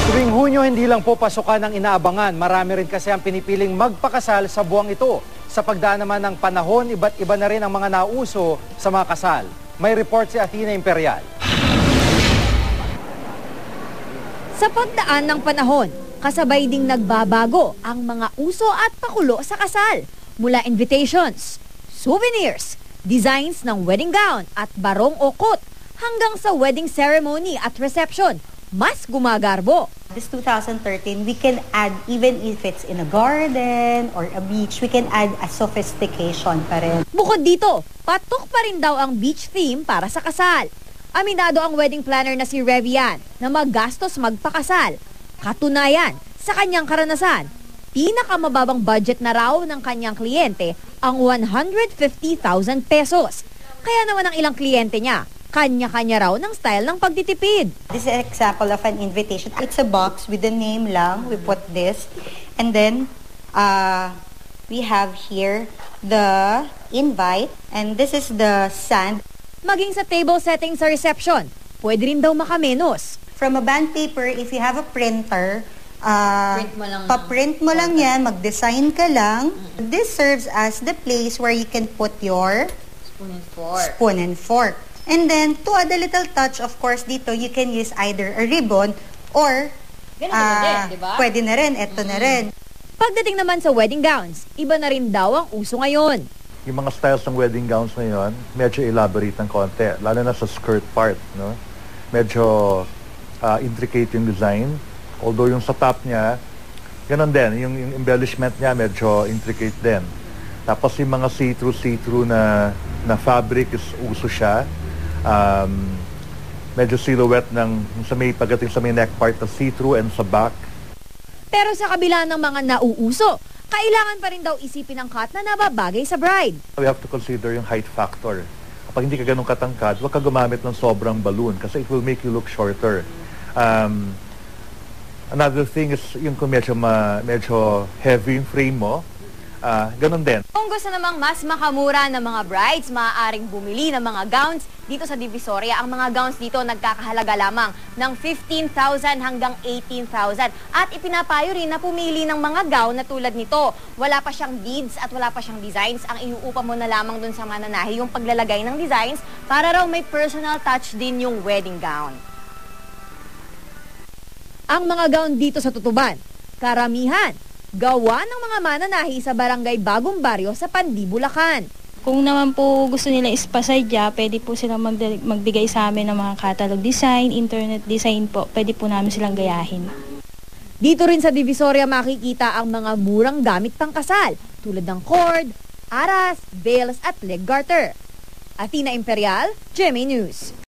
Tuwing Hunyo, hindi lang po pasukan ang inaabangan. Marami rin kasi ang pinipiling magpakasal sa buwang ito. Sa pagdaan naman ng panahon, iba't iba na rin ang mga nauso sa mga kasal. May report si Athena Imperial. Sa pagdaan ng panahon, kasabay ding nagbabago ang mga uso at pakulo sa kasal. Mula invitations, souvenirs, designs ng wedding gown at barong o kot, hanggang sa wedding ceremony at reception, mas gumagarbo. This 2013, we can add, even if it's in a garden or a beach, we can add a sophistication pa rin. Bukod dito, patok pa rin daw ang beach theme para sa kasal. Aminado ang wedding planner na si Revian na magastos magpakasal. Katunayan, sa kanyang karanasan, pinakamababang budget na raw ng kanyang kliyente ang 150,000 pesos. Kaya naman ang ilang kliyente niya, kanya-kanya raw ng style ng pagtitipid. This is an example of an invitation. It's a box with the name lang. We put this. And then, we have here the invite. And this is the sand. Maging sa table setting sa reception, pwede rin daw makamenos. From a band paper, if you have a printer, pa-print mo lang yan, mag-design ka lang. This serves as the place where you can put your spoon and fork. And then, to add a little touch, of course, dito, you can use either a ribbon or pwede na rin, eto na rin. Pagdating naman sa wedding gowns, iba na rin daw ang uso ngayon. Yung mga styles ng wedding gowns ngayon, medyo elaborate ng konti, lalo na sa skirt part, no? Medyo intricate yung design. Although yung sa top niya, ganun din, yung embellishment niya medyo intricate din. Tapos yung mga see-through na fabric is uso siya. Medyo silhouette ng pagdating sa may neck part na see-through and sa back. Pero sa kabila ng mga nauuso, kailangan pa rin daw isipin ang cut na nababagay sa bride. We have to consider yung height factor. Kapag hindi ka ganun katangkad, huwag ka gumamit ng sobrang balloon kasi it will make you look shorter. Another thing is yung kung medyo heavy yung frame mo, ganun din. Kung gusto namang mas makamura ng mga brides, maaaring bumili ng mga gowns dito sa Divisoria. Ang mga gowns dito nagkakahalaga lamang ng 15,000 hanggang 18,000. At ipinapayo rin na pumili ng mga gown na tulad nito. Wala pa siyang beads at wala pa siyang designs. Ang iuupa mo na lamang dun sa mananahi yung paglalagay ng designs para raw may personal touch din yung wedding gown. Ang mga gown dito sa Tutuban, karamihan, gawa ng mga mananahi sa barangay Bagong Baryo sa Pandi, Bulacan. Kung naman po gusto nila ispasadya, pwede po silang magbigay sa amin ng mga catalog design, internet design po. Pwede po namin silang gayahin. Dito rin sa Divisoria makikita ang mga murang gamit pangkasal tulad ng cord, aras, veils at leg garter. Athena Imperial, GMA News.